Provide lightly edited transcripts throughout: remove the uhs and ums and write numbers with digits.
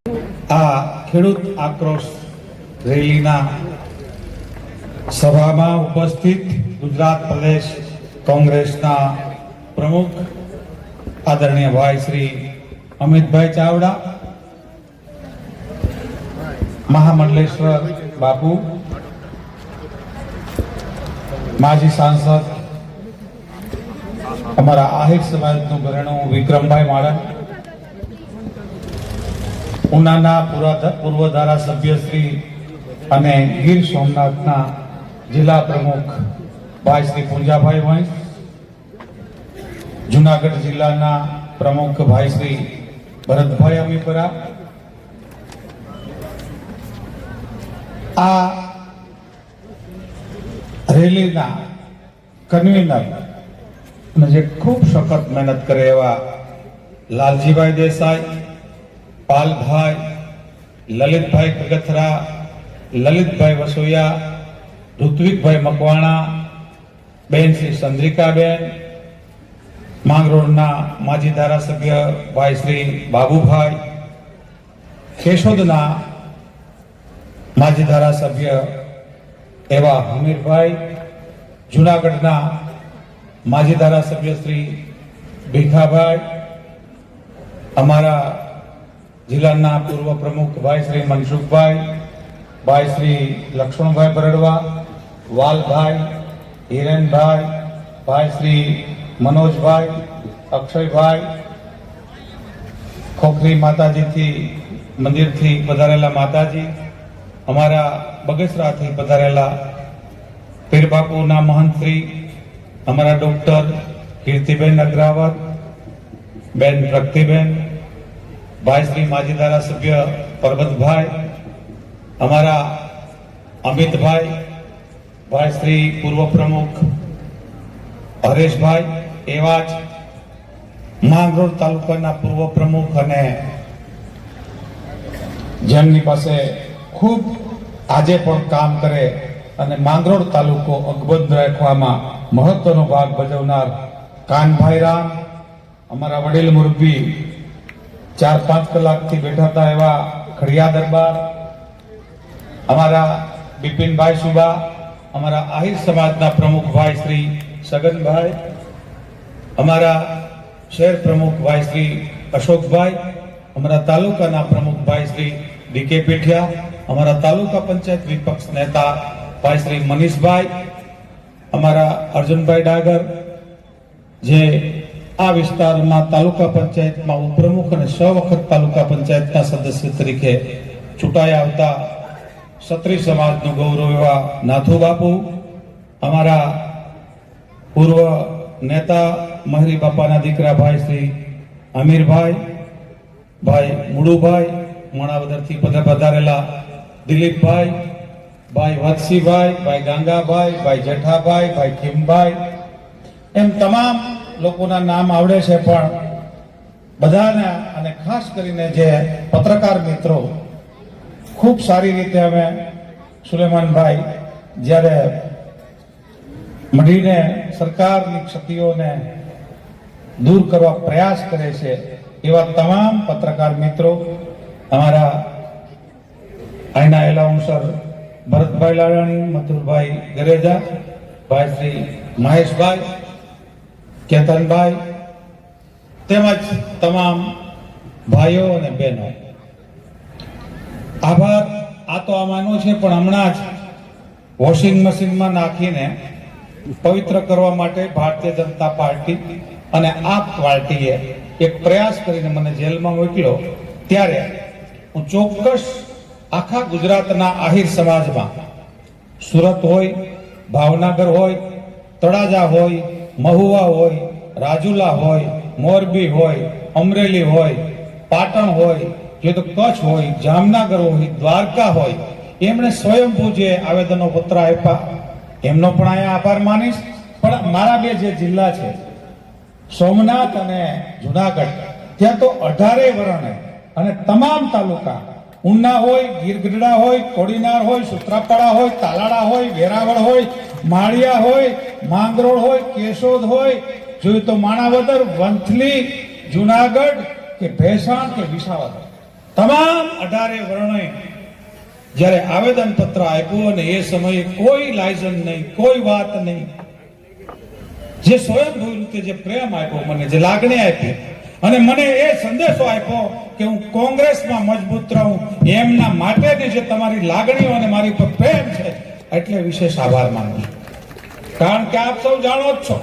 આ ખેડૂત આક્રોશ રેલીના સભામાં ઉપસ્થિત ગુજરાત પ્રદેશ કોંગ્રેસના પ્રમુખ આદરણીય ભાઈ શ્રી અમિતભાઈ ચાવડા, મહામંડલેશ્વર બાપુ, માજી સાંસદ અમારા આહિર સમાજનું ઘરેણું વિક્રમભાઈ માળન, ઉનાના પૂર્વ ધારાસભ્ય શ્રી અને ગીર સોમનાથના જિલ્લા પ્રમુખ ભાઈ શ્રી પુંજાભાઈ વંશ, જુનાગઢ જિલ્લાના પ્રમુખ ભાઈ શ્રી ભરતભાઈ અમીપરા, આ રેલીના કન્વીનર અને જે ખૂબ સખત મહેનત કરે એવા લાલજીભાઈ દેસાઈ, પાલભાઈ, લલિતભાઈ કગથરા, લલિતભાઈ વસોયા, ઋત્વિકભાઈ મકવાણા, બેન શ્રી ચંદ્રિકાબેન, માંગરોળના માજી ધારાસભ્ય ભાઈ શ્રી બાબુભાઈ, કેશોદના માજી ધારાસભ્ય એવા હમીરભાઈ, જુનાગઢના માજી ધારાસભ્ય શ્રી ભીખાભાઈ, અમારા જિલ્લાના પૂર્વ પ્રમુખ ભાઈ શ્રી મનસુખભાઈ, ભાઈ શ્રી લક્ષ્મણભાઈ બરડવા, વાલભાઈ, હિરેનભાઈ, ભાઈ શ્રી મનોજભાઈ, અક્ષયભાઈ, ખોખરી માતાજીથી મંદિરથી પધારેલા માતાજી, અમારા બગસરાથી પધારેલા પીરબાપુના મહંત શ્રી અમારા ડોક્ટર કીર્તિબેન અગ્રાવત, બેન પ્રગતિબેન, ભાઈ શ્રી માજી ધારાસભ્ય પરબતભાઈ, અમારા અમિતભાઈ, ભાઈ શ્રી પૂર્વ પ્રમુખ હરેશભાઈ, એવા જ માંગરોળ તાલુકાના પૂર્વ પ્રમુખ અને જેમની પાસે ખૂબ આજે પણ કામ કરે અને માંગરોળ તાલુકો અકબંધ રાખવામાં મહત્વનો ભાગ ભજવનાર કાનભાઈ રામ, અમારા વડીલ મુરબ્બી 4-5 કલાકથી બેઠા હતા એવા ખડિયા દરબાર, અમારા બિપિનભાઈ સુબા, અમારા આહિર સમાજના પ્રમુખ ભાઈ શ્રી સગનભાઈ, અમારા શહેર પ્રમુખ ભાઈ શ્રી અશોકભાઈ, અમારા તાલુકાના પ્રમુખ ભાઈ શ્રી ડીકે પીઠિયા, અમારા તાલુકા પંચાયત વિપક્ષ નેતા ભાઈ શ્રી મનીષભાઈ, અમારા અર્જુનભાઈ ડાગર, જે આ વિસ્તારમાં તાલુકા પંચાયતમાં ઉપપ્રમુખ અને 6 વખત તાલુકા પંચાયતના સદસ્ય તરીકે ચૂંટાઈ આવતા ક્ષત્રિય સમાજનું ગૌરવ એવા નાથુ બાપુ, અમારા પૂર્વ નેતા મહેરી બાપાના દીકરા ભાઈ શ્રી અમીરભાઈ, ભાઈ મુડુભાઈ, માણાવદરથી પધારેલા દિલીપભાઈ, ભાઈ વત્સીભાઈ, ભાઈ ગાંગાભાઈ, ભાઈ જેઠાભાઈ, ભાઈ ખીમભાઈ, એમ તમામ લોકોના નામ આવડે છે, પણ બધાને અને ખાસ કરીને જે પત્રકાર મિત્રો ખૂબ સારી રીતે અમે સુલેમાનભાઈ જ્યારે મળીને સરકારની ક્ષતિઓને દૂર કરવા પ્રયાસ કરે છે, એવા તમામ પત્રકાર મિત્રો, અમારા અહીંના એલાઉન્સર ભરતભાઈ લાડાણી, મથુરભાઈ ગરેજા, ભાઈ શ્રી મહેશભાઈ, કેતનભાઈ, તેમજ તમામ ભાઈઓ અને બહેનો, આભાર. આ તો આમાંનો છે, પણ હમણાં જ વોશિંગ મશીનમાં નાખીને પવિત્ર કરવા માટે ભારતીય જનતા પાર્ટી અને આપ પાર્ટીએ એક પ્રયાસ કરીને મને જેલમાં મોકલ્યો, ત્યારે હું ચોક્કસ આખા ગુજરાતના આહિર સમાજમાં, સુરત હોય, ભાવનગર હોય, તળાજા હોય, મહુવા હોય, રાજુલા હોય, મોરબી હોય, અમરેલી હોય, પાટણ હોય, જે તો કચ્છ હોય, જામનગર હોય, દ્વારકા હોય, એમણે સ્વયંભૂ જે આવેદનો પત્ર આપ્યા એમનો પણ અહીંયા આભાર માનીશ. પણ મારા બે જે જિલ્લા છે સોમનાથ અને જુનાગઢ, ત્યાં તો 18 વર્ણે અને તમામ તાલુકા, ઉના હોય, ગીરગઢડા હોય, કોડીનાર હોય, સુત્રાપાડા હોય, તાલાળા હોય, વેરાવળ હોય, માળિયા હોય, માંગરોળ હોય, કેશોદ હોય, જોયું તો માણાવદર, વંથલી, જુનાગઢ કે ભેસાણ કે વિસાવદર, તમામ 18 વર્ણોએ જ્યારે આવેદન પત્ર આપ્યું અને એ સમયે કોઈ લાયસન્સ નહીં, કોઈ વાત નહીં, જે સ્વયંભૂ રીતે જે પ્રેમ આપ્યો મને, જે લાગણી આપી અને મને એ સંદેશો આપ્યો કે હું કોંગ્રેસમાં મજબૂત રહું, એમના માટેની જે તમારી લાગણીઓ અને મારી પર પ્રેમ છે, એટલે વિશેષ આભાર માનું છું. કારણ કે આપ સૌ જાણો જ છો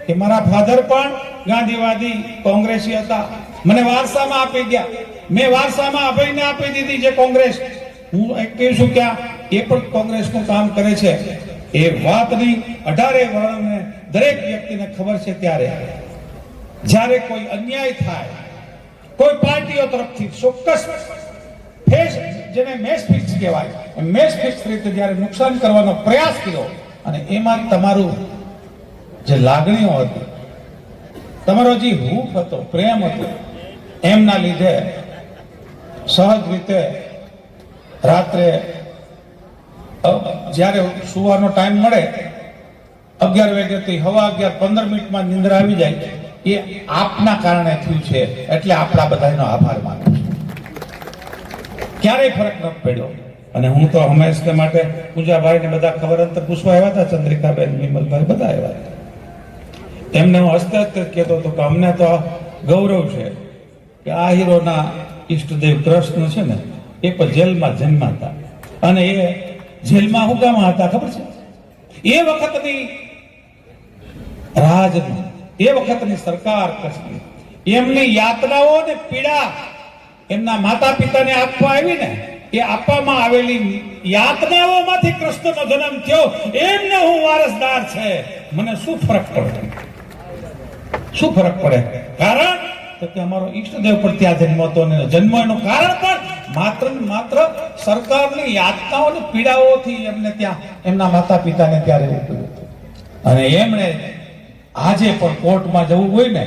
કે મારા ફાધર પણ ગાંધીવાદી કોંગ્રેસી હતા, મને વારસામાં આપી ગયા. મેં વારસામાં અભયને આપી દીધી જે કોંગ્રેસ. હું એક કહું છું કે એ પણ કોંગ્રેસનું કામ કરે છે. એ વાતની 18 વર્ણને દરેક વ્યક્તિને ખબર છે. ત્યારે જ્યારે કોઈ અન્યાય થાય કોઈ પાર્ટીઓ તરફથી ચોક્કસ ફેસ, જેને મેચ ફિક્સ કહેવાય, મેચ ફિક્સ રીતે જ્યારે નુકસાન કરવાનો પ્રયાસ કર્યો અને એમાં તમારું જે લાગણીઓ હતી, તમારો જે હૂફ હતો, પ્રેમ હતો, એમના લીધે સહજ રીતે રાત્રે જ્યારે સુવાનો ટાઈમ મળે 11 વાગ્યાથી 11:15 નિંદ્રા આવી જાય, એ આપના કારણે થયું છે. એટલે આપણા બધાનો આભાર માનું છું. ક્યારેય ફરક ન પડ્યો. અને હું તો હંમેશા માટે પૂજાભાઈ ને બધા ખબર અંતર પૂછવા આવ્યા હતા, ચંદ્રિકાબેન, વિમલભાઈ બધા આવ્યા હતા. એમને હું હસતે હસતે કહેતો હતો કે અમને તો ગૌરવ છે કે આ હીરોના ઈષ્ટદેવ કૃષ્ણ છે ને, એ પણ જેલમાં જન્મ્યા હતા. અને એ જેલમાં હુકામાં હતા ખબર છે? એ વખતની રાજની, એ વખતની સરકાર કચ્છની એમની યાતનાઓ ને પીડા એમના માતા પિતાને આપવા આવી ને, એ આપવામાં આવેલી યાતનાઓમાંથી કૃષ્ણનો જન્મ થયો. એમને હું વારસદાર છે. મને શું ફરક પડે? શું ફરક પડે? કારણ તો કે અમારો ઈષ્ટદેવ પર ત્યાં જન્મ હતો અને જન્મ એનું કારણ પણ માત્ર સરકારની યાતનાઓ અને પીડાઓથી એમને ત્યાં એમના માતા પિતાને ત્યારે રહેવું પડ્યું. અને એમણે આજે પણ કોર્ટમાં જવું હોય ને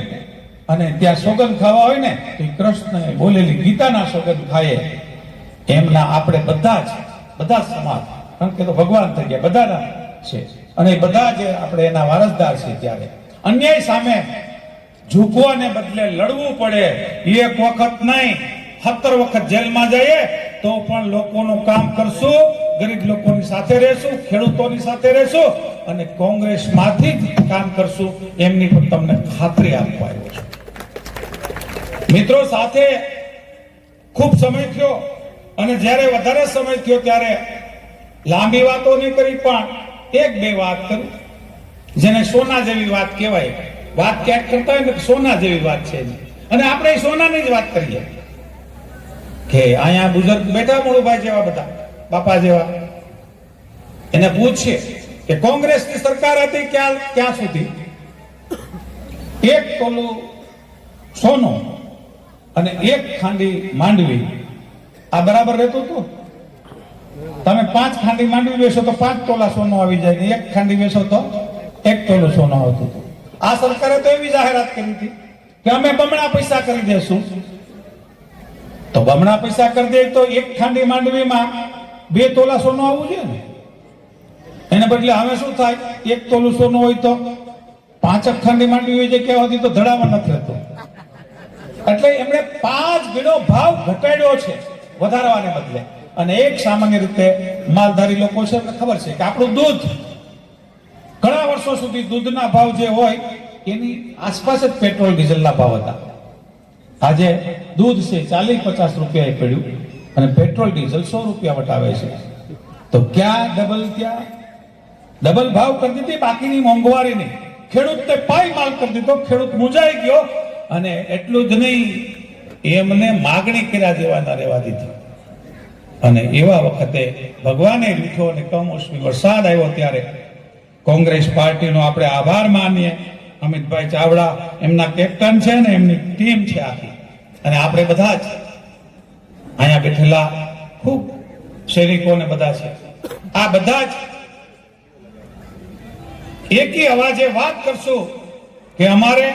અને ત્યાં સોગંદ ખાવા હોય ને, તો કૃષ્ણએ બોલેલી ગીતાના સોગંદ ખાય. એમના આપણે બધા સમાજ, કારણ કે તો ભગવાન થઈ ગયા, બધાના છે. અને બધા જે આપણે એના વારસદાર છે. ત્યારે અન્યાય સામે ઝૂકવાને બદલે લડવું પડે. એક વખત નહીં, 17 વખત જેલમાં જઈએ તો પણ લોકોનું કામ કરશું, ગરીબ લોકોની સાથે રહેશું, ખેડૂતોની સાથે રહેશું અને કોંગ્રેસમાંથી જ કામ કરશું. એમની પણ તમને ખાતરી આપવા આવ્યો છું. મિત્રો, સાથે ખૂબ સમય થયો અને જ્યારે વધારે સમય થયો ત્યારે લાંબી વાતો નહીં કરી, પણ 1-2 વાત કરું, જેને સોના જેવી વાત કહેવાય. વાત ક્યાંક કરતા હોય ને સોના જેવી વાત છે. અને આપણે સોનાની જ વાત કરીએ કે અહીંયા બુઝુર્ગ બેઠા, મોળુભાઈ જેવા, બધા બાપા જેવા, એને પૂછીએ કે કોંગ્રેસની સરકાર હતી ક્યાં સુધી 1 તોલું સોનું અને 1 ખાંડી માંડવી આ બરાબર રહેતું હતું? તમે 5 ખાંડી માંડવી વેચો તો 5 તોલા સોનું આવી જાય, ને 1 ખાંડી વેચો તો 1 તોલું સોનું આવતું હતું. આ સરકારે તો એવી જાહેરાત કરી હતી કે અમે બમણા પૈસા કરી દેશું. તો બમણા પૈસા કરી દે તો 1 ખાંડી માંડવીમાં 2 તોલા સોનું આવવું જોઈએ ને. એને બદલે હવે શું થાય, 1 તોલું સોનું હોય તો 5 ખાંડી માંડવી હોય છે, કેવા હતી તો ધડામાં નથી રહેતું. એટલે એમણે 5 ગણો ભાવ ઘટાડ્યો છે વધારવાને બદલે. અને એક સામાન્ય રીતે માલધારી લોકો છે, એમને ખબર છે કે આપણું દૂધ ઘણા વર્ષો સુધી દૂધના ભાવ જે હોય એની આસપાસ જ પેટ્રોલ ડીઝલના ભાવ હતા. આજે દૂધ છે 40-50 રૂપિયાએ પડ્યું અને પેટ્રોલ ડીઝલ 100 રૂપિયા વટાવે છે. તો ક્યાં ડબલ ભાવ કરી દીધી, બાકીની મોંઘવારીની. ખેડૂતને પાય માલ કરી દીધો, ખેડૂત મૂંઝાઈ ગયો. અને એટલું જ નહીં, એમને માગણી કર્યા જેવા ના રહેવા દીધી. અને એવા વખતે ભગવાને લીધો અને કમોસમી વરસાદ આવ્યો. ત્યારે કોંગ્રેસ પાર્ટીનો આપણે આભાર માનીએ. અમિતભાઈ ચાવડા એમના કેપ્ટન છે ને એમની ટીમ છે આખી. અને આપણે બધા જ અહીંયા બેઠેલા ખૂબ સૈનિકોને બધા છે, આ બધા જ એકી અવાજે વાત કરશું કે અમારે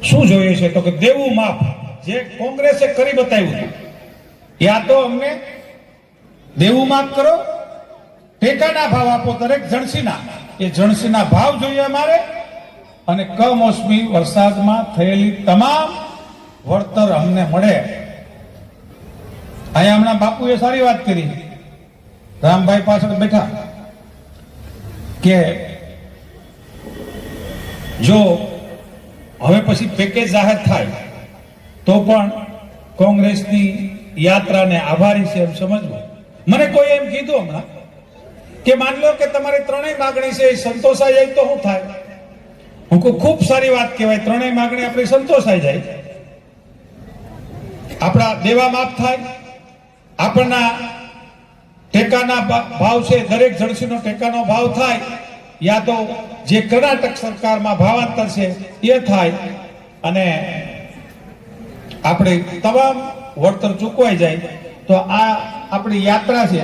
શું જોઈએ છે. તો કે દેવું માફ, જે કોંગ્રેસે કરી બતાવ્યું હતું. યા તો અમને દેવું માફ કરો, ટેકાના ભાવ આપો દરેક જણસીના, એ જણસીના ભાવ જોઈએ અમારે. અને કમોસમી વરસાદમાં થયેલી તમામ વળતર અમને મળે. અહીંયા હમણાં બાપુએ સારી વાત કરી, રામભાઈ પાછળ બેઠા, કે જો હવે પછી પેકેજ જાહેર થાય તો પણ કોંગ્રેસની યાત્રાને આભારી છે એમ સમજવું. મને કોઈ એમ કીધું હમણાં કે માની લો કે તમારી ત્રણેય માગણી છે એ સંતોષાઈ જાય તો શું થાય? હું કહું ખૂબ સારી વાત કહેવાય, ત્રણેય માગણી આપણી સંતોષાઈ જાય, આપણા દેવા માફ થાય, આપણના ટેકાના ભાવ છે દરેક જણસીનો ટેકાનો ભાવ થાય, યા તો જે કર્ણાટક સરકારમાં ભાવાંતર છે એ થાય, અને આપણે તમામ વળતર ચૂકવાઈ જાય. તો આ આપણી યાત્રા છે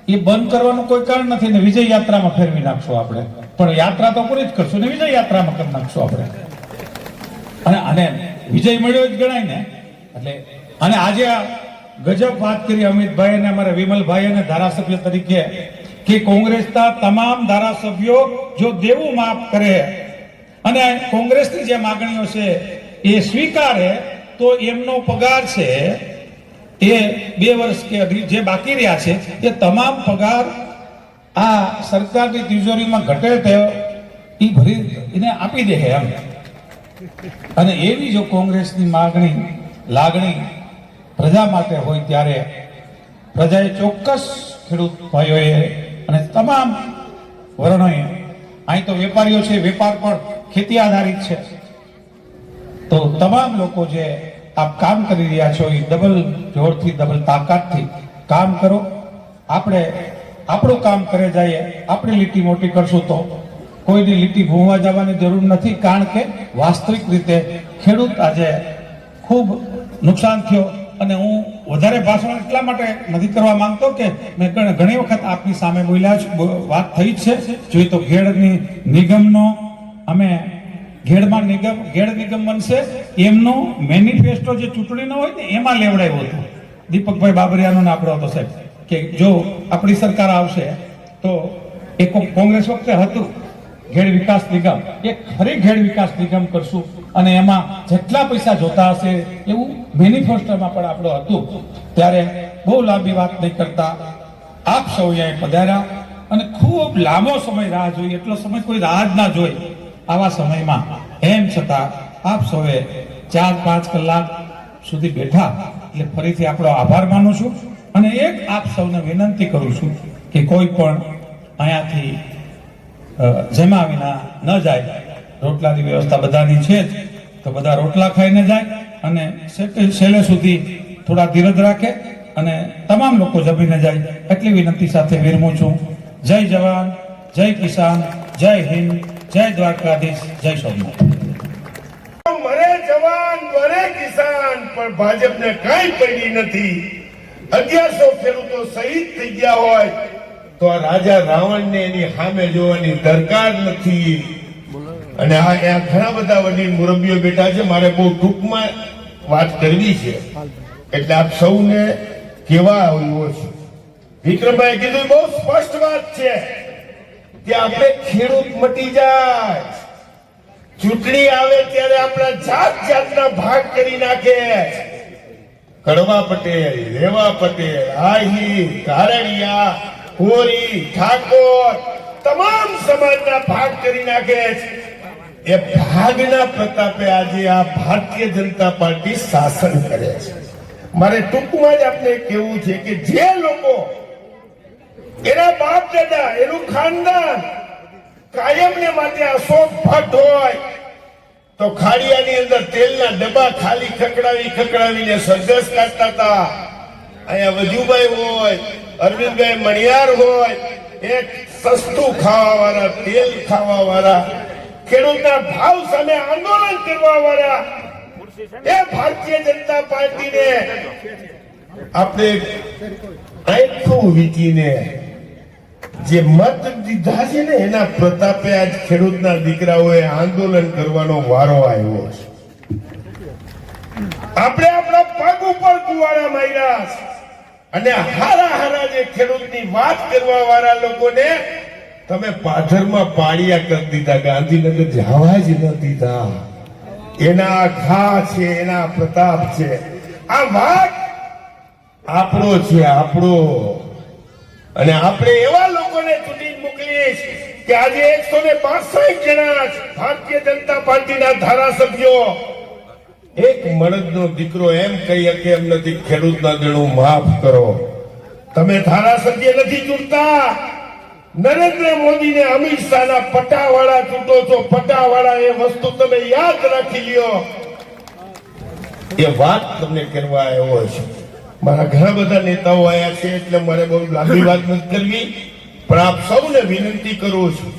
એ બંધ કરવાનું કોઈ કારણ નથી ને વિજય યાત્રામાં ફેરવી નાખશું આપણે. પણ યાત્રા તો પૂરી જ કરશું ને વિજય યાત્રામાં કરી નાખશું આપણે. અને વિજય મળ્યો જ ગણાય ને. એટલે અને આજે ગજબ વાત કરી અમિતભાઈ અને અમારા વિમલભાઈ અને ધારાસભ્ય તરીકે કે કોંગ્રેસના તમામ ધારાસભ્યો જો દેવું માફ કરે અને કોંગ્રેસની જે માગણીઓ છે એ સ્વીકારે તો એમનો પગાર છે એ 2 વર્ષ કે જે બાકી રહ્યા છે એ તમામ પગાર આ સરકારની તિજોરીમાં ઘટે તે એ ભરી એને આપી દે એમ. અને એવી જો કોંગ્રેસની માગણી લાગણી પ્રજા માટે હોય ત્યારે પ્રજાએ ચોક્કસ ખેડૂત ભાઈઓએ અને તમામ વર્ણોએ, અહીં તો વેપારીઓ છે, વેપાર પણ ખેતી આધારિત છે, તો તમામ લોકો જે આપ કામ કરી રહ્યા છો એ ડબલ જોરથી ડબલ તાકાતથી કામ કરો. આપણે આપણું કામ કરે જઈએ, આપણે લીટી મોટી કરશું તો કોઈની લીટી ભૂંવા જવાની જરૂર નથી. કારણ કે વાસ્તવિક રીતે ખેડૂત આજે ખૂબ નુકસાન થયો. અને હું વધારે ભાષણ એટલા માટે નથી કરવા માંગતો કે મેં ઘણી વખત આપની સામે બોલ્યા વાત થઈ જ છે. જોઈએ તો ઘેડની નિગમનો અમે ઘેડ નિગમ બનશે એમનો મેનિફેસ્ટો જે ચૂંટણીનો હોય ને એમાં લેવડાવ્યો હતો દીપકભાઈ બાબરિયાનો આપણો હતો સાહેબ, કે જો આપણી સરકાર આવશે તો એક કોંગ્રેસ વખતે હતું ઘેડ વિકાસ નિગમ, એક ફરી ઘેડ વિકાસ નિગમ કરશું અને એમાં જેટલા પૈસા જોતા હશે એવું મેનિફેસ્ટોમાં પણ આપણો હતું. ત્યારે બહુ લાંબી વાત નહીં કરતા આપ સૌ અહીંયા પધાર્યા અને ખૂબ લાંબો સમય રાહ જોઈ, એટલો સમય કોઈ રાહ જ ના જોઈ. આવા સમયમાં એમ છતાં આપ સૌએ 4-5 કલાક સુધી બેઠા એટલે ફરીથી આપણો આભાર માનું છું. અને એક આપ સૌને વિનંતી કરું છું કે કોઈ પણ અહીંયાથી જમા વિના ન જાય. રોટલાની વ્યવસ્થા બધાની છે જ, તો બધા રોટલા ખાઈને જાય અને છેલ્લે સુધી થોડા ધીરજ રાખે અને તમામ લોકો જમીને જાય એટલી વિનંતી સાથે વિરમું છું. જય જવાન, જય કિસાન, જય હિન્દ, જય દ્વારકાધીશ, જય સોમનાથ. મરે જવાન મરે કિસાન, પણ ભાજપને કઈ પડી નથી. 1100 ખેડૂતો શહીદ થઈ ગયા હોય તો આ રાજા રાવણને એની સામે જોવાની દરકાર નથી. અને આ ઘણા બધા વડીલ મુરબ્બીઓ બેઠા છે, મારે બહુ ટૂંકમાં વાત કરવી છે એટલે આપ સૌને કેવા આવ્યો છે. વિક્રમભાઈ કીધું બહુ સ્પષ્ટ વાત છે કે આપણે ખેડૂત મટી જાય, ચૂંટણી આવે ત્યારે આપણા જાતના ભાગ કરી નાખે. કડવા પટેલ, રેવા પટેલ, આહિર, કારણિયા, કોરી, ઠાકોર તમામ સમાજના ભાગ કરી નાખે છે. એ ભાગના પ્રતાપે આજે આ ભારતીય જનતા પાર્ટી શાસન કરે છે. મારે ટૂંકમાં જ આપને કહેવું છે કે જે લોકો એના બાપ દાદા, એનું ખાનદાન કાયમને માટે અશોક ભટ્ટ હોય તો ખાડિયાની અંદર તેલના ડબ્બા ખાલી ખકડાવીને સરઘસ કાઢતા હતા. અહીંયા વજુભાઈ હોય, અરવિંદભાઈ મણિયાર હોય, એક સસ્તું ખાવા વાળા, તેલ ખાવા વાળા, ખેડૂતના ભાવ સામે આંદોલન કરવા વાળા એ ભારતીય જનતા પાર્ટીને આપણે આંખું વીટીને જે મત દીધા છે ને એના પ્રતાપે આજ ખેડૂતના દીકરાઓએ આંદોલન કરવાનો વારો આવ્યો છે. આપણે આપણા પગ ઉપર કુવાડા માર્યા અને હારા જે ખેડૂતની વાત કરવા વાળા લોકોને તમે પાથરમાં પાળિયા કરી દીધા, ગાંધીનગર જવા જ ન દીધા. એના ઘા છે, એના પ્રતાપ છે. આ વાત આપણો છે, આપણો. અને આપણે એવા લોકોને ચૂંટી મોકલીશ કે આજે 162 જણા ભારતીય જનતા પાર્ટીના ધારાસભ્યો એક મળદનો દીકરો એમ કહી કે એમ નથી, ખેડૂતના દેણું માફ કરો. તમે ધારાસભ્ય નથી ચૂંટતા, નરેન્દ્ર મોદીને અમિત શાહના પટાવાળા ચૂંટો છો. પટાવાળા એ વસ્તુ તમે યાદ રાખી લ્યો. એ વાત તમને કરવા આવ્યો છે. મારા ઘણા બધા નેતાઓ આયા છે એટલે મારે બહુ લાંબી વાત નથી કરવી, પણ આપ સૌને વિનંતી કરું છું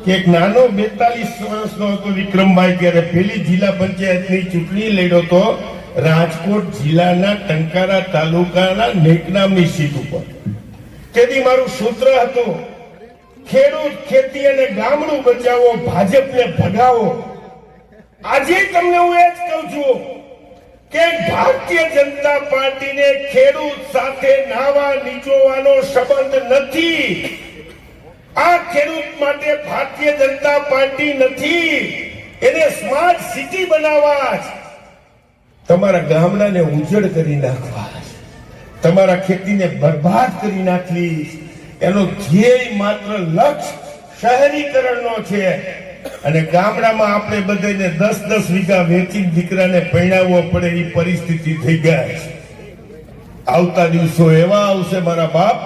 કે એક નાનો 42 વર્ષનો હતો વિક્રમભાઈ, ત્યારે પેલી જિલ્લા પંચાયતની ચૂંટણી લડ્યો તો રાજકોટ જિલ્લાના ટંકારા તાલુકાના નેકનામની સીટ ઉપર. તેથી મારું સૂત્ર હતું, ખેડૂત, ખેતી અને ગામડું બચાવો, ભાજપને ભગાવો. આજે તમને હું એ જ કહું છું કે ભારતીય જનતા પાર્ટીને ખેડૂત સાથે નાવા નીચોવાનો સંબંધ નથી. આ ખેડૂત માટે ભારતીય જનતા પાર્ટી નથી. એને સ્માર્ટ સિટી બનાવવા છે, તમારા ગામડાને ઉજ્જડ કરી નાખવા છે, તમારા ખેતીને બરબાદ કરી નાખવી. એનો ધ્યેય માત્ર લક્ષ્ય શહેરીકરણનો છે. અને ગામડામાં આપણે બધાને 10-10 વીઘા વેચી દીકરાને પરણાવવો પડે એ પરિસ્થિતિ થઈ ગઈ છે. આવતા દિવસો એવા આવશે મારા બાપ,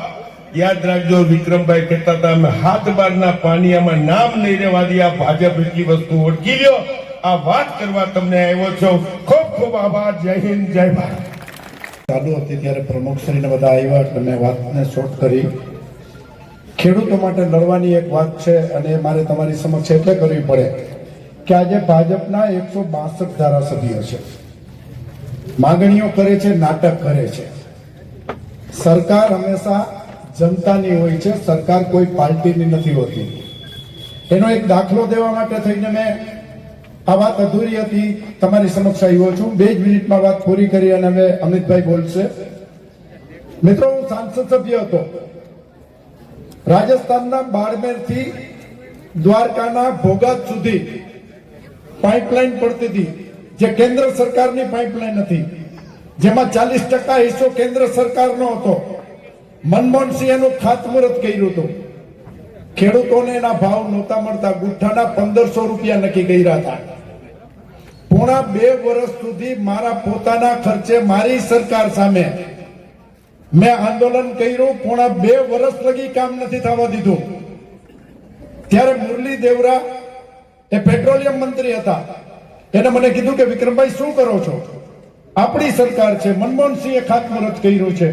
યાદ રાખજો. વિક્રમભાઈ કહેતા હતા, અમે 7 બારના પાણીયામાં નામ નહીં રહેવા દે. આ ભાજપ એટલી વસ્તુ ઓળખી લ્યો. આ વાત કરવા તમને આવ્યો છો. ખૂબ ખૂબ આભાર. જય હિન્દ, જય ભારત. ચાલુ હતી ત્યારે પ્રમુખશ્રીને બધા આવ્યા એટલે મેં વાતને શોર્ટ કરી. ખેડૂતો માટે લડવાની એક વાત છે અને મારે તમારી સમક્ષ એટલે કરવી પડે કે આજે ભાજપના 162 ધારાસભ્યો છે, માંગણીઓ કરે છે, નાટક કરે છે. સરકાર હંમેશા જનતાની હોય છે, સરકાર કોઈ પાર્ટીની નથી હોતી. એનો એક દાખલો દેવા માટે થઈને મેં આ વાત અધૂરી હતી, તમારી સમક્ષ આવ્યો છું. 2 જ મિનિટમાં વાત પૂરી કરી અને હવે અમિતભાઈ બોલશે. મિત્રો, હું સાંસદ સભ્ય હતો. રાજસ્થાનના બાડમેર થી દ્વારકાના ભોગાત સુધી પાઇપલાઇન પડતી હતી, જે કેન્દ્ર સરકારની પાઇપલાઇન હતી, જેમાં 40% હિસ્સો કેન્દ્ર સરકારનો હતો. મનમોહનસિંહ એનું ખાતમુહૂર્ત કર્યું હતું. ખેડૂતોને એના ભાવ નહોતા મળતા. ગુઠ્ઠાના 1500 રૂપિયા નક્કી કર્યા હતા. પોણા 2 વર્ષ સુધી મારા પોતાના ખર્ચે મારી સરકાર સામે મેં આંદોલન કર્યું. પોણા 2 વર્ષ લગી કામ નથી થવા દીધું. ત્યારે મુરલી દેવરા એ પેટ્રોલિયમ મંત્રી હતા. એને મને કીધું કે વિક્રમભાઈ શું કરો છો? આપણી સરકાર છે, મનમોહનસિંહે ખાતમુહૂર્ત કર્યું છે,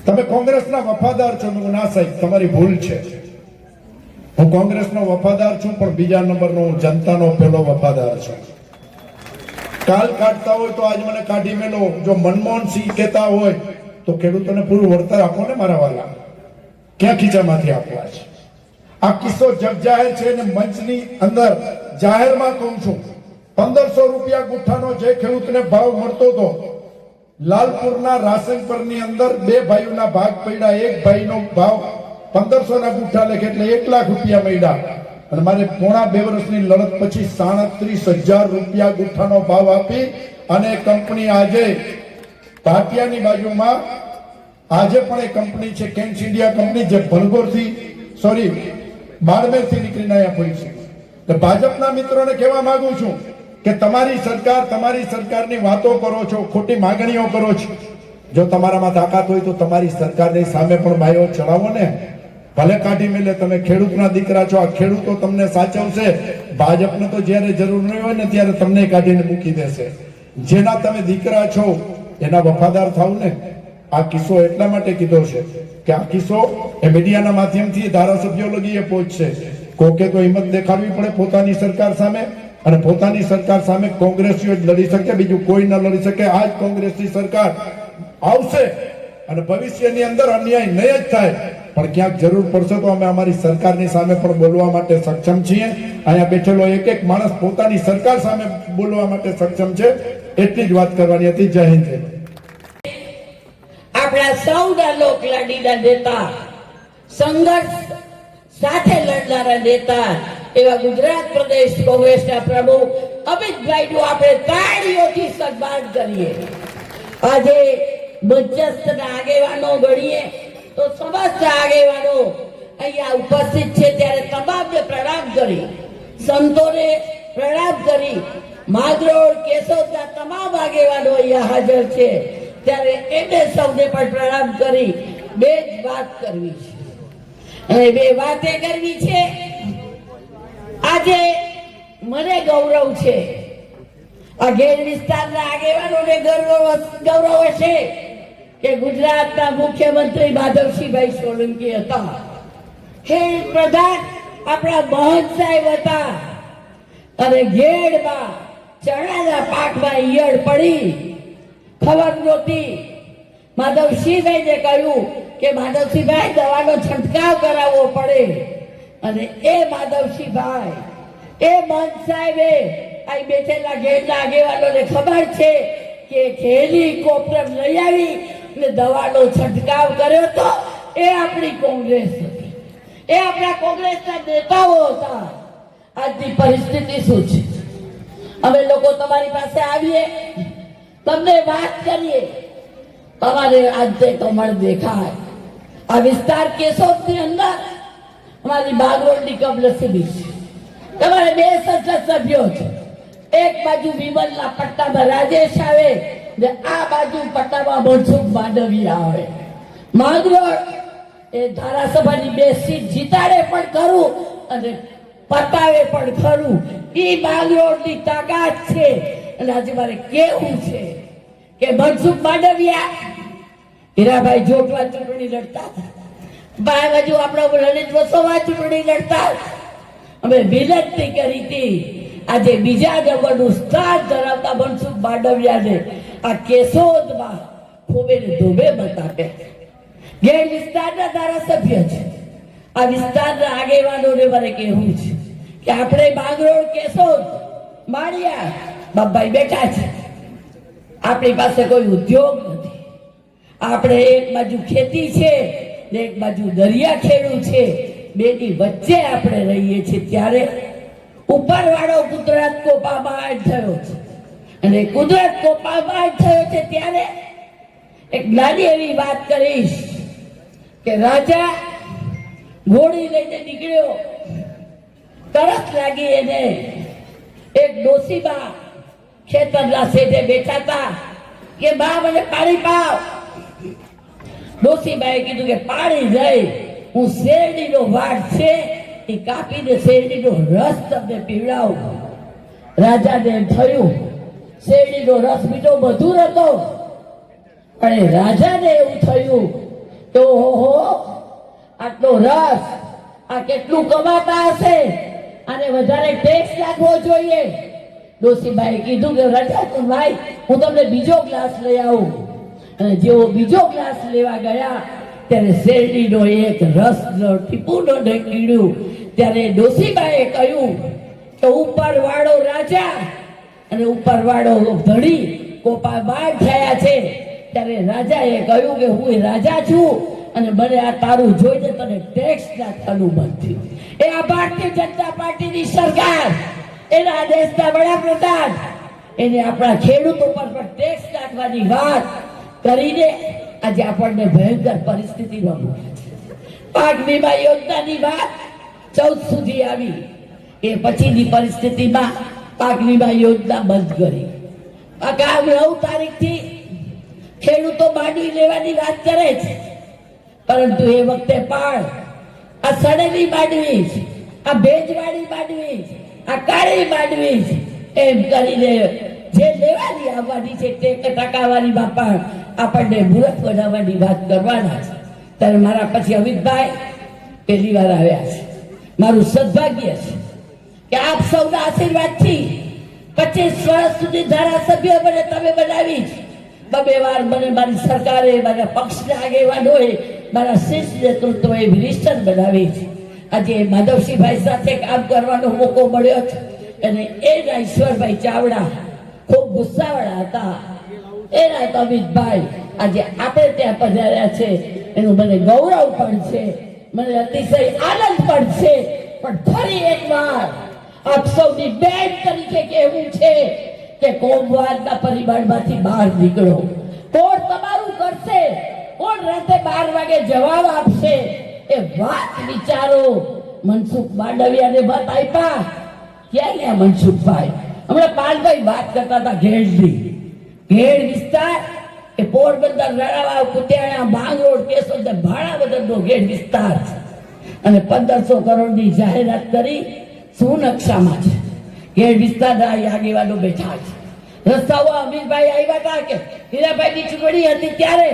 તમે કોંગ્રેસના વફાદાર છો. ના સાહેબ, તમારી ભૂલ છે. હું કોંગ્રેસનો વફાદાર છું, પણ બીજા નંબરનો હું જનતાનો પહેલો વફાદાર છું. કાલ કાઢતા હોય તો આજ મને કાઢી મેલો. જો મનમોહનસિંહ કહેતા હોય તો ખેડૂતોને પૂરું વળતર આપો ને મારા વાલા. ક્યાં ખીચામાંથી આપવા છે? આ કિસ્સો જગજાહેર છે અને મંચની અંદર જાહેરમાં કહું છું. 1500 રૂપિયા ગુઠ્ઠાનો જે ખેડૂતને ભાવ મળતો હતો, લાલપુરના રાસનપરની અંદર 2 ભાઈઓના ભાગ પડ્યા. એક ભાઈનો ભાવ 1500 ના ગુઠ્ઠા લેખે એટલે 1 લાખ રૂપિયા મળ્યા. અને મારે પોણા 2 વર્ષની લડત પછી 37,000 રૂપિયા ગુઠ્ઠાનો ભાવ આપી અને કંપની આજે ભાટિયાની બાજુમાં આજે પણ એ કંપની છે, કેન્સ ઇન્ડિયા કંપની, જે ભલગોરથી બાડમેરથી નીકળીને અહીંયા પહોંચી છે. ભાજપના મિત્રોને કહેવા માંગુ છું કે તમારી સરકારની વાતો કરો છો, ખોટી માંગણીઓ કરો છો. જો તમારામાં તાકાત હોય તો તમારી સરકારની સામે પણ બાયો ચડાવો ને. ભલે કાઢી મેલે, તમે ખેડૂતના દીકરા છો. આ ખેડૂતો તમને સાચવશે. ભાજપને તો જ્યારે જરૂર નહીં હોય ને ત્યારે તમને કાઢીને મૂકી દેશે. જેના તમે દીકરા છો એના વફાદાર થાવ ને. આ કિસ્સો એટલા માટે કીધો છે કે આ કિસ્સો એ મીડિયાના માધ્યમથી ધારાસભ્યો લગી એ પહોંચશે. કોકે તો હિંમત દેખાડવી પડે પોતાની સરકાર સામે, અને પોતાની સરકાર સામે કોંગ્રેસીઓ જ લડી શકે, બીજું કોઈ ન લડી શકે. આ જ કોંગ્રેસની સરકાર આવશે અને ભવિષ્યની અંદર અન્યાય નહીં જ થાય, પણ ક્યાંક જરૂર પડશે તો અમે અમારી સરકારની સામે પણ બોલવા માટે સક્ષમ છીએ. અહીંયા બેઠેલો એક માણસ પોતાની સરકાર સામે બોલવા માટે સક્ષમ છે. એટલી જ વાત કરવાની હતી. જય હિન્દ. આપણા સૌના લોકલાડીના નેતા, સંઘર્ષ સાથે લડનારા નેતા એવા ગુજરાત પ્રદેશ કોંગ્રેસના પ્રમુખ અમિતભાઈનું આપણે તાળીઓથી સન્માન કરીએ. આજે મધ્યસ્થના આગેવાનો ગણીએ તો સમસ્ત આગેવાનો અહીંયા ઉપસ્થિત છે, ત્યારે તમામને પ્રણામ કરી, સંતોને પ્રણામ કરી, માંગરોળ કેશોદના તમામ આગેવાનો અહીંયા હાજર છે, ત્યારે એને સૌને પણ પ્રણામ કરી બે જ વાત કરવી છે. અને બે વાતે કરવી છે. આજે મને ગૌરવ છે, આ ઘેર વિસ્તારના આગેવાનોને ગૌરવ હશે કે ગુજરાતના મુખ્યમંત્રી માધવસિંહભાઈ સોલંકી હતા, ખેડ પ્રધાન આપણા મહંત સાહેબ હતા, અને ઘેડમાં ચણાના પાકમાં ઈયળ પડી, ખબર નહોતી. માધવસિંહભાઈને કહ્યું કે માધવસિંહભાઈ દવાનો છંટકાવ કરાવવો પડે, અને એ માધવસિંહભાઈ એ મહંત સાહેબે આ બેઠેલા ઘેરના આગેવાનોને ખબર છે કે હેલિકોપ્ટર લઈ આવી ને દવાનો છંટકાવ કર્યો તો એ આપણી કોંગ્રેસ હતી, એ આપણા કોંગ્રેસના નેતાઓ હતા. આજની પરિસ્થિતિ શું છે? અમે લોકો તમારી પાસે આવીએ, તમને વાત કરીએ, તમારે આજે કમળ દેખાય. આ વિસ્તાર કેશોદની અંદર અમારી બાગરોડની કમનસીબી છે. તમારે બે સંસદ સભ્યો છે, એક બાજુ વિમલના પટ્ટામાં રાજેશ આવે ને આ બાજુ પટ્ટામાં મનસુખ માંડવિયા આવે. માંગરોળ એ ધારાસભાની બે સીટ જીતાડે પણ ખરું અને પતાવે પણ ખરું. એ માંગરોળની તાકાત છે. અને આજે મારે કેવું છે કે મનસુખ માંડવિયા હીરાભાઈ જોટવા ચૂંટણી લડતા હતા, બાજુ આપણા લલિત વસોવા ચૂંટણી લડતા. અમે વિનંતી કરી હતી, આજે બીજા નંબરનું સ્થાન ધરાવતા મનસુખ માંડવિયાને આ કેશોદમાં ખોબે ને ધોબે મત આપે. ઘેર વિસ્તારના ધારાસભ્ય છે. આ વિસ્તારના આગેવાનોને મારે કહેવું છે કે આપણે માંગરોળ કેશોદ માળિયા બાબાઈ બેઠા છે, આપણી પાસે કોઈ ઉદ્યોગ નથી. આપણે એક બાજુ ખેતી છે ને એક બાજુ દરિયા ખેડૂ છે, બેની વચ્ચે આપણે રહીએ છીએ. ત્યારે ઉપરવાળો કુદરત કોપામાં થયો છે, અને કુદરત કોપામાં થયો છે ત્યારે એક નાની એવી વાત કરીશ કે રાજા ઘોડી લઈને નીકળ્યો, તરસ લાગી એને. એક ડોસીબા ખેતરના શેઢે બેઠા હતા કે બા મને પાણી પાવ. ડોસીબાએ કીધું કે પાણી જઈ, હું શેરડીનો વાડ છે એ કાપીને શેરડીનો રસ તમને પીવડાવું. રાજાને એમ થયું શેરડીનો રસ મીઠો મધુર હતો, અને રાજાને એવું થયું કે ઓહો આટલો રસ આ કેટલું કમાતા હશે, આને વધારે ટેક્સ નાખવો જોઈએ. ડોસીબાએ કીધું કે રાજા ભાઈ હું તમને બીજો ગ્લાસ લઈ આવું. અને જેવો બીજો ગ્લાસ લેવા ગયા ત્યારે શેરડીનો એક રસનો ટીપું ન ઢંકીડ્યું. ત્યારે ડોસીબાએ કહ્યું કે ઉપરવાળો રાજા અને ઉપરવાળો ધણી કોપાબાર થયા છે. ત્યારે રાજાએ કહ્યું કે હું રાજા છું અને મને આ તારું જોઈને તને ટેક્સ નાખવાનું મન થયું. એ આ ભારતીય જનતા પાર્ટીની સરકાર, એના દેશના વડાપ્રધાન એને આપણા ખેડૂતો પર પણ ટેક્સ નાખવાની વાત કરીને આજે આપણને ભયંકર પરિસ્થિતિમાં મૂક્યા છે. પાક વીમા યોજનાની વાત 14 સુધી આવી, એ પછીની પરિસ્થિતિમાં પાક વીમા યોજના બંધ કરી. આગામ 9 તારીખથી ખેડૂતો માંડવી લેવાની વાત કરે છે, પરંતુ એ વખતે પણ આ સડેલી માંડવી છે, આ ભેજવાળી માંડવી છે, આ કાળી માંડવી છે એમ કરીને જે લેવાની આવવાની છે તે ટકાવારી બાપા આપણને મૂર્ખ બનાવવાની વાત કરવાના છે. ત્યારે મારા પછી અમિતભાઈ પહેલી વાર આવ્યા છે. મારું સદભાગ્ય છે કે આપ સૌના આશીર્વાદથી 25 વર્ષ સુધી ધારાસભ્ય મને તમે બનાવી છે. 2 વાર મને મારી સરકારે, મારા પક્ષના આગેવાનોએ, મારા શીર્ષ નેતૃત્વએ મિનિસ્ટર બનાવી છે. આજે માધવસિંહભાઈ સાથે કામ કરવાનો મોકો મળ્યો છે, અને એના ઈશ્વરભાઈ ચાવડા ખૂબ ગુસ્સાવાળા હતા. એના તો અમિતભાઈ આજે આપણે ત્યાં પધાર્યા છે, એનું મને ગૌરવ પણ છે. મને અતિશય આનંદ પણ છે, પણ ફરી એકવાર આપ સૌની બેન તરીકે કહેવું છે કે કોમવાદના પરિબળમાંથી બહાર નીકળો. કોણ તમારું કરશે, કોણ રાતે 12 વાગે જવાબ આપશે, એ વાત વિચારો. મનસુખ માંડવિયાને મત આપ્યા, ક્યાં ગયા મનસુખભાઈ? હમણાં પાલભાઈ વાત કરતા હતા ઘેડની. ઘેડ વિસ્તાર એ પોરબંદર, રણાવાવ, કુતિયાણા, માંગરોળ, કેશોદ ને ભાણાવદરનો ઘેડ વિસ્તાર છે અને 1500 કરોડની જાહેરાત કરી શું નકશામાં છે. ઘેડ વિસ્તારના આગેવાનો બેઠા છે. રસ્તાઓ અમીરભાઈ આવ્યા હતા કે હીરાભાઈની ચૂંટણી હતી ત્યારે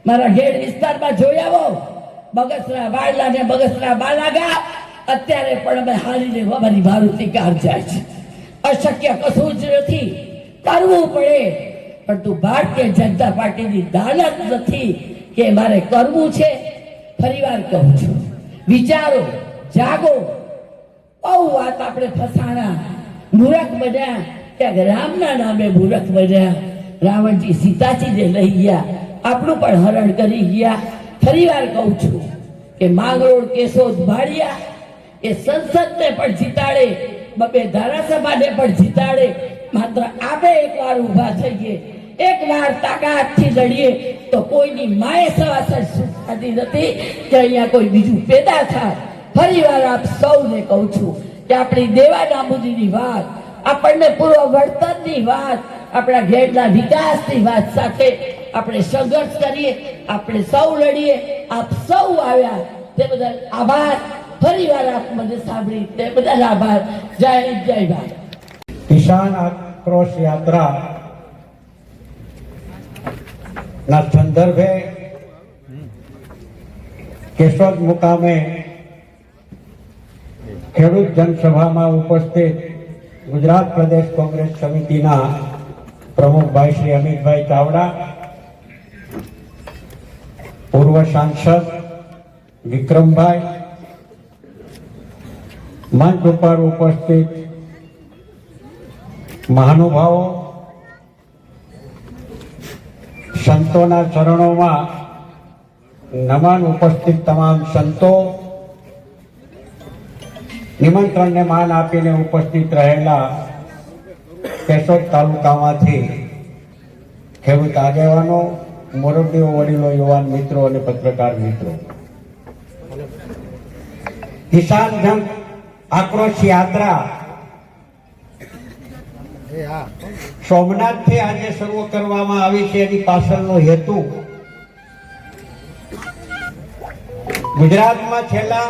મારા ઘેડ વિસ્તારમાં જોઈ આવો. બગસરા વાળલા ને બગસરા બાલાગા અત્યારે પણ અમે હારીને અમારી મારુતિ કાર જાય છે. અશક્ય કશું જ નથી, કરવું પડે. પરંતુ ભારતીય જનતા પાર્ટીની દાનત નથી કે મારે કરવું છે. ફરીવાર કહું છું, વિચારો, જાગો. બહુ વાત આપણે ફસાણા, મૂરખ બન્યા, ક્યાંક રામના નામે મૂરખ બન્યા. રાવણજી સીતાજીને લઈ ગયા, આપણું પણ હરણ કરી ગયા. ફરીવાર કહું છું કે માંગરોળ, કેશોદ, ભાડિયા એ સંસદને પણ જીતાડે, 2 ધારાસભાને પણ જીતાડે. માત્ર આપણે એકવાર ઊભા થઈએ, એકવાર તાકાતથી લડીએ તો કોઈની માએ સવાસર સુખ થતી નથી કે અહીંયા કોઈ બીજું પેદા થાય. ફરીવાર આપ સૌને કહું છું કે આપણી દેવા નાબૂદીની વાત, આપણને પૂર્વ વળતરની વાત, આપણા ઘેરના વિકાસની વાત સાથે આપણે સંઘર્ષ કરીએ, આપણે સૌ લડીએ. આપ સૌ આવ્યા તે બદલ આભાર. ફરીવાર આપ મને સાંભળી તે બદલ આભાર. જય હિન્દ, જય ભારત. કિસાન આક્રોશ યાત્રા ના સંદર્ભે કેશોદ મુકામે ખેડૂત જનસભામાં ઉપસ્થિત ગુજરાત પ્રદેશ કોંગ્રેસ સમિતિના પ્રમુખ ભાઈ શ્રી અમિતભાઈ ચાવડા, પૂર્વ સાંસદ વિક્રમભાઈ, મંચ ઉપર ઉપસ્થિત મહાનુભાવો, સંતોના ચરણોમાં નમન. ઉપસ્થિત તમામ સંતો, નિમંત્રણને માન આપીને ઉપસ્થિત રહેલા કેશોદ તાલુકામાંથી ખેડૂત આગેવાનો, મોરબીઓ, વડીલો, યુવાન મિત્રો અને પત્રકાર મિત્રો, કિસાન જન આક્રોશ યાત્રા સોમનાથથી આજે શરૂ કરવામાં આવી છે. એની પાછળનો હેતુ ગુજરાતમાં છેલ્લા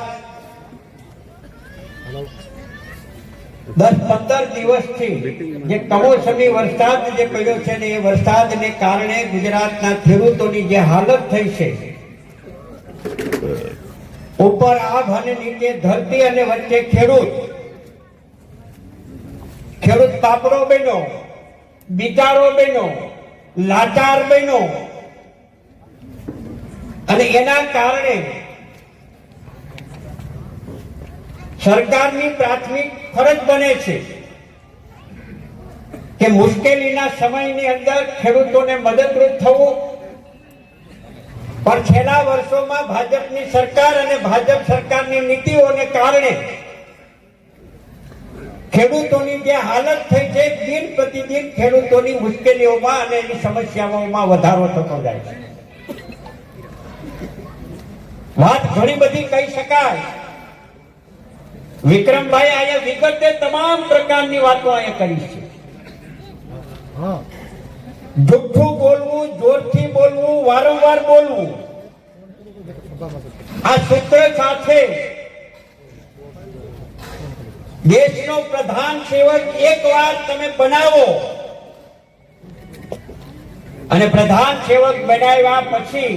10-15 દિવસથી જે કમોસમી વરસાદ જે પડ્યો છે ને, એ વરસાદને કારણે ગુજરાતના ખેડૂતોની જે હાલત થઈ છે, ઉપર આભ અને નીચે ધરતી અને વચ્ચે ખેડૂત પાપડો બન્યો, બિચારો બન્યો, લાચાર બન્યો. અને એના કારણે સરકારની પ્રાથમિક ફરજ બને છે કે મુશ્કેલીના સમયની અંદર ખેડૂતોને મદદરૂપ થવું. પણ છેલ્લા વર્ષોમાં ભાજપની સરકાર અને ભાજપ સરકારની નીતિઓને કારણે ખેડૂતોની જે હાલત થઈ છે, દિન પ્રતિદિન ખેડૂતોની મુશ્કેલીઓમાં અને એની સમસ્યાઓમાં વધારો થતો જાય છે. વાત ઘણી બધી કહી શકાય. વિક્રમભાઈ અહીંયા વિગતે તમામ પ્રકારની વાતો અહીંયા કરી છે. જુઠ્ઠું બોલવું, જોરથી બોલવું, વારંવાર બોલવું, આ સૂત્ર સાથે દેશનો પ્રધાન સેવક એકવાર તમે બનાવો અને પ્રધાન સેવક બનાવ્યા પછી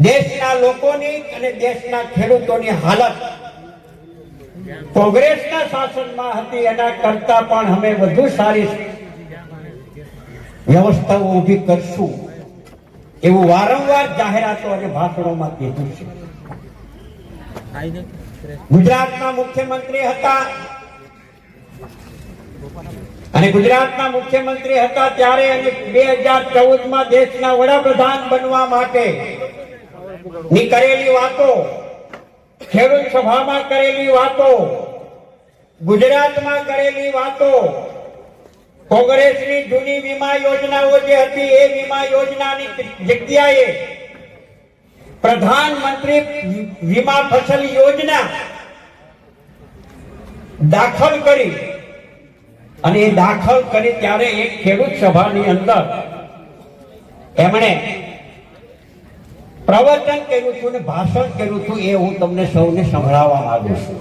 દેશના લોકોની અને દેશના ખેડૂતોની હાલત કોંગ્રેસના શાસનમાં હતી એના કરતા પણ અમે વધુ સારી વ્યવસ્થાઓ ઊભી કરશું એવું વારંવાર જાહેરાતો અને ભાષણોમાં કીધું છે. ગુજરાતના મુખ્યમંત્રી હતા અને ગુજરાતના મુખ્યમંત્રી હતા ત્યારે અને 2014માં દેશના વડાપ્રધાન બનવા માટે ની કરેલી વાતો, ખેડૂત સભામાં કરેલી વાતો, ગુજરાતમાં કરેલી વાતો, કોંગ્રેસની જૂની વીમા યોજનાઓ જે હતી એ વીમા યોજનાની જગ્યાએ પ્રધાનમંત્રી વીમા ફસલ યોજના દાખલ કરી અને એ દાખલ કરી ત્યારે એક ખેડૂત સભાની અંદર એમણે પ્રવચન કર્યું હતું ને ભાષણ કર્યું હતું. એ હું તમને સૌને સંભળાવવા માંગુ છું.